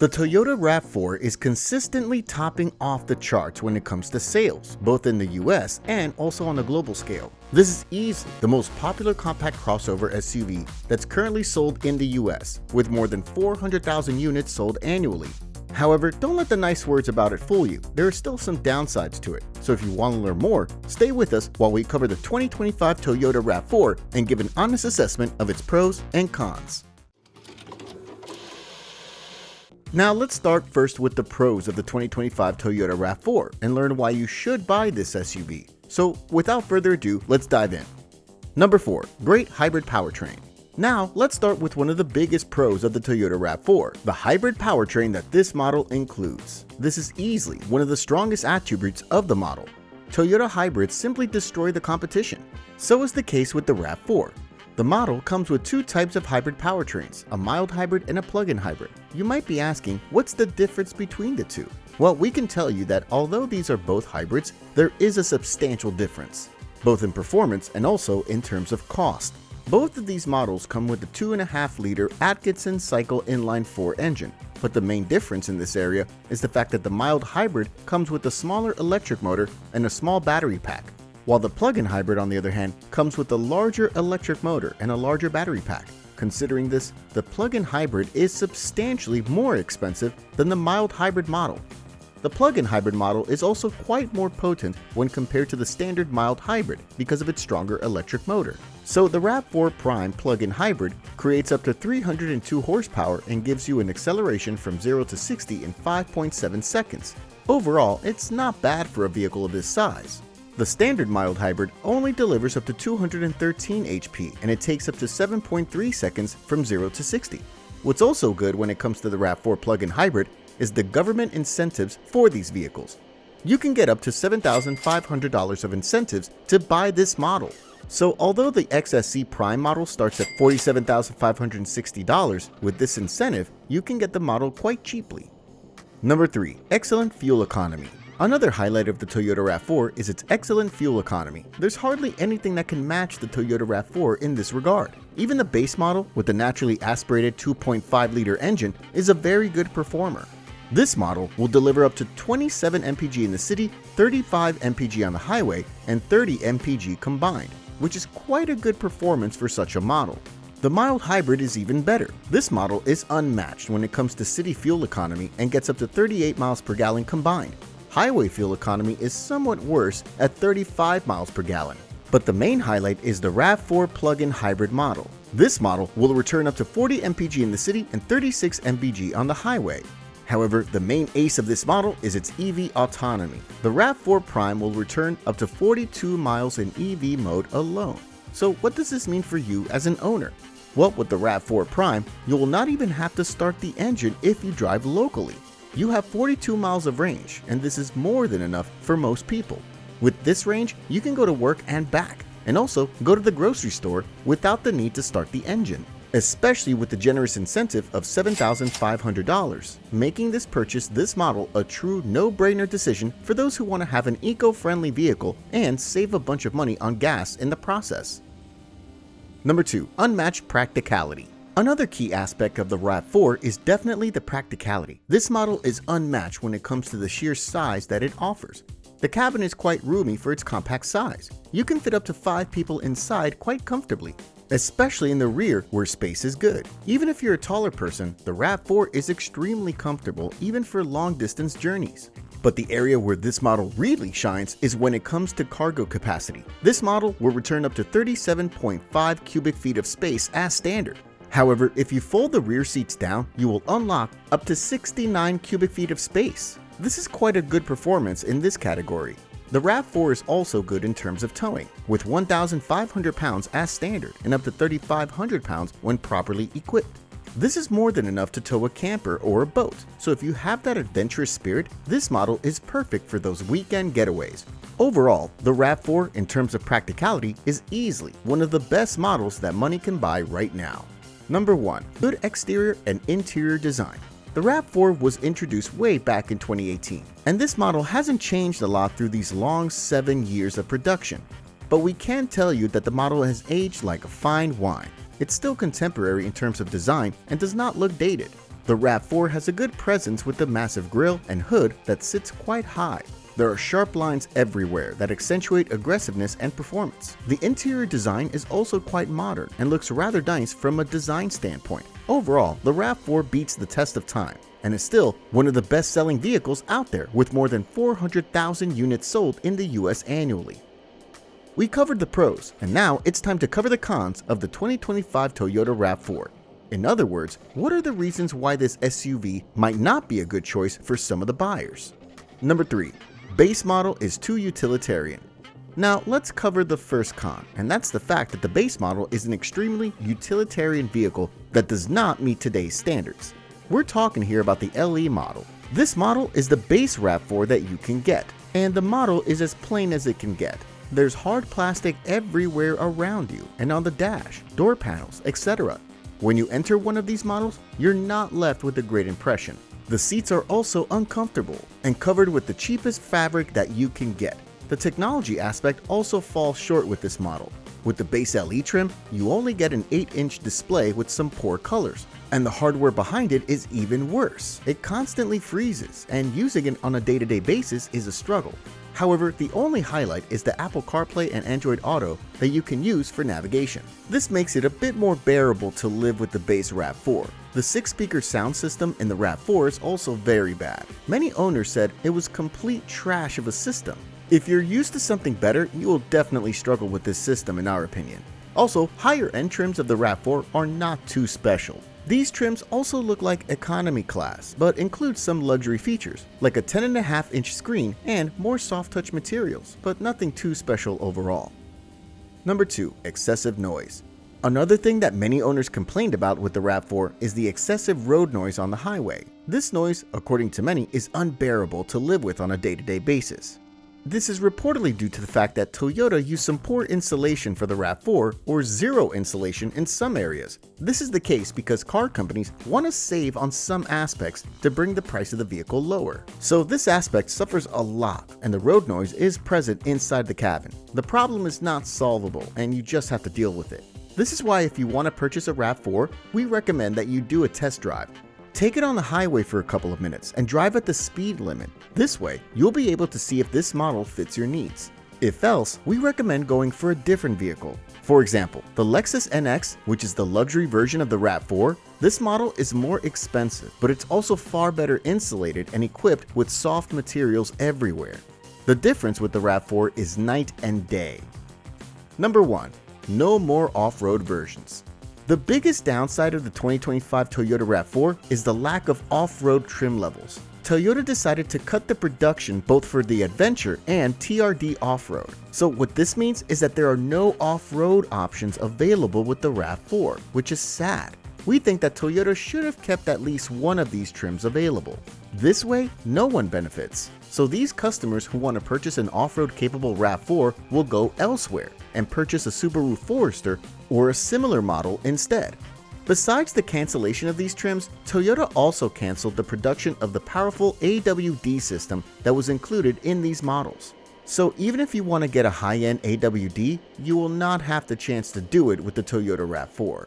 The Toyota RAV4 is consistently topping off the charts when it comes to sales, both in the US and also on a global scale. This is easily the most popular compact crossover SUV that's currently sold in the US, with more than 400,000 units sold annually. However, don't let the nice words about it fool you. There are still some downsides to it, so if you want to learn more, stay with us while we cover the 2025 Toyota RAV4 and give an honest assessment of its pros and cons. Now let's start first with the pros of the 2025 Toyota RAV4 and learn why you should buy this SUV. So without further ado, let's dive in. Number 4. Great hybrid powertrain. Now let's start with one of the biggest pros of the Toyota RAV4, the hybrid powertrain that this model includes. This is easily one of the strongest attributes of the model. Toyota hybrids simply destroy the competition. So is the case with the RAV4. The model comes with two types of hybrid powertrains, a mild hybrid and a plug-in hybrid. You might be asking, what's the difference between the two? Well, we can tell you that although these are both hybrids, there is a substantial difference, both in performance and also in terms of cost. Both of these models come with the 2.5-liter Atkinson Cycle inline-4 engine, but the main difference in this area is the fact that the mild hybrid comes with a smaller electric motor and a small battery pack, while the plug-in hybrid, on the other hand, comes with a larger electric motor and a larger battery pack. Considering this, the plug-in hybrid is substantially more expensive than the mild hybrid model. The plug-in hybrid model is also quite more potent when compared to the standard mild hybrid because of its stronger electric motor. So the RAV4 Prime plug-in hybrid creates up to 302 horsepower and gives you an acceleration from 0 to 60 in 5.7 seconds. Overall, it's not bad for a vehicle of this size. The standard mild hybrid only delivers up to 213 HP and it takes up to 7.3 seconds from 0 to 60. What's also good when it comes to the RAV4 plug-in hybrid is the government incentives for these vehicles. You can get up to $7,500 of incentives to buy this model. So although the XSC Prime model starts at $47,560, with this incentive, you can get the model quite cheaply. Number 3. Excellent fuel economy. Another highlight of the Toyota RAV4 is its excellent fuel economy. There's hardly anything that can match the Toyota RAV4 in this regard. Even the base model with the naturally aspirated 2.5-liter engine is a very good performer. This model will deliver up to 27 mpg in the city, 35 mpg on the highway, and 30 mpg combined, which is quite a good performance for such a model. The mild hybrid is even better. This model is unmatched when it comes to city fuel economy and gets up to 38 miles per gallon combined. Highway fuel economy is somewhat worse at 35 miles per gallon. But the main highlight is the RAV4 plug-in hybrid model. This model will return up to 40 mpg in the city and 36 mpg on the highway. However, the main ace of this model is its EV autonomy. The RAV4 Prime will return up to 42 miles in EV mode alone. So what does this mean for you as an owner? Well, with the RAV4 Prime, you will not even have to start the engine if you drive locally. You have 42 miles of range, and this is more than enough for most people. With this range, you can go to work and back, and also go to the grocery store without the need to start the engine, especially with the generous incentive of $7,500, making this model a true no-brainer decision for those who want to have an eco-friendly vehicle and save a bunch of money on gas in the process. Number 2. Unmatched practicality. Another key aspect of the RAV4 is definitely the practicality. This model is unmatched when it comes to the sheer size that it offers. The cabin is quite roomy for its compact size. You can fit up to 5 people inside quite comfortably, especially in the rear where space is good. Even if you're a taller person, the RAV4 is extremely comfortable even for long-distance journeys. But the area where this model really shines is when it comes to cargo capacity. This model will return up to 37.5 cubic feet of space as standard. However, if you fold the rear seats down, you will unlock up to 69 cubic feet of space. This is quite a good performance in this category. The RAV4 is also good in terms of towing, with 1,500 pounds as standard and up to 3,500 pounds when properly equipped. This is more than enough to tow a camper or a boat, so if you have that adventurous spirit, this model is perfect for those weekend getaways. Overall, the RAV4 in terms of practicality is easily one of the best models that money can buy right now. Number 1. Good exterior and interior design. The RAV4 was introduced way back in 2018, and this model hasn't changed a lot through these long 7 years of production. But we can tell you that the model has aged like a fine wine. It's still contemporary in terms of design and does not look dated. The RAV4 has a good presence with the massive grille and hood that sits quite high. There are sharp lines everywhere that accentuate aggressiveness and performance. The interior design is also quite modern and looks rather nice from a design standpoint. Overall, the RAV4 beats the test of time and is still one of the best-selling vehicles out there with more than 400,000 units sold in the US annually. We covered the pros, and now it's time to cover the cons of the 2025 Toyota RAV4. In other words, what are the reasons why this SUV might not be a good choice for some of the buyers? Number 3. Base model is too utilitarian. Now let's cover the first con, and that's the fact that the base model is an extremely utilitarian vehicle that does not meet today's standards. We're talking here about the LE model. This model is the base RAV4 that you can get, and the model is as plain as it can get. There's hard plastic everywhere around you and on the dash, door panels, etc. When you enter one of these models, you're not left with a great impression. The seats are also uncomfortable and covered with the cheapest fabric that you can get. The technology aspect also falls short with this model. With the base LE trim, you only get an 8-inch display with some poor colors, and the hardware behind it is even worse. It constantly freezes, and using it on a day-to-day basis is a struggle. However, the only highlight is the Apple CarPlay and Android Auto that you can use for navigation. This makes it a bit more bearable to live with the base RAV4. The 6-speaker sound system in the RAV4 is also very bad. Many owners said it was complete trash of a system. If you're used to something better, you will definitely struggle with this system in our opinion. Also, higher end trims of the RAV4 are not too special. These trims also look like economy class, but include some luxury features, like a 10.5-inch screen and more soft touch materials, but nothing too special overall. Number 2. Excessive noise. Another thing that many owners complained about with the RAV4 is the excessive road noise on the highway. This noise, according to many, is unbearable to live with on a day-to-day basis. This is reportedly due to the fact that Toyota used some poor insulation for the RAV4 or zero insulation in some areas. This is the case because car companies want to save on some aspects to bring the price of the vehicle lower. So this aspect suffers a lot and the road noise is present inside the cabin. The problem is not solvable and you just have to deal with it. This is why if you want to purchase a RAV4, we recommend that you do a test drive. Take it on the highway for a couple of minutes and drive at the speed limit. This way, you'll be able to see if this model fits your needs. If else, we recommend going for a different vehicle. For example, the Lexus NX, which is the luxury version of the RAV4, this model is more expensive, but it's also far better insulated and equipped with soft materials everywhere. The difference with the RAV4 is night and day. Number 1. No more off-road versions. The biggest downside of the 2025 Toyota RAV4 is the lack of off-road trim levels. Toyota decided to cut the production both for the Adventure and TRD off-road. So what this means is that there are no off-road options available with the RAV4, which is sad. We think that Toyota should have kept at least one of these trims available. This way, no one benefits. So these customers who want to purchase an off-road capable RAV4 will go elsewhere and purchase a Subaru Forester or a similar model instead. Besides the cancellation of these trims, Toyota also canceled the production of the powerful AWD system that was included in these models. So even if you want to get a high-end AWD, you will not have the chance to do it with the Toyota RAV4.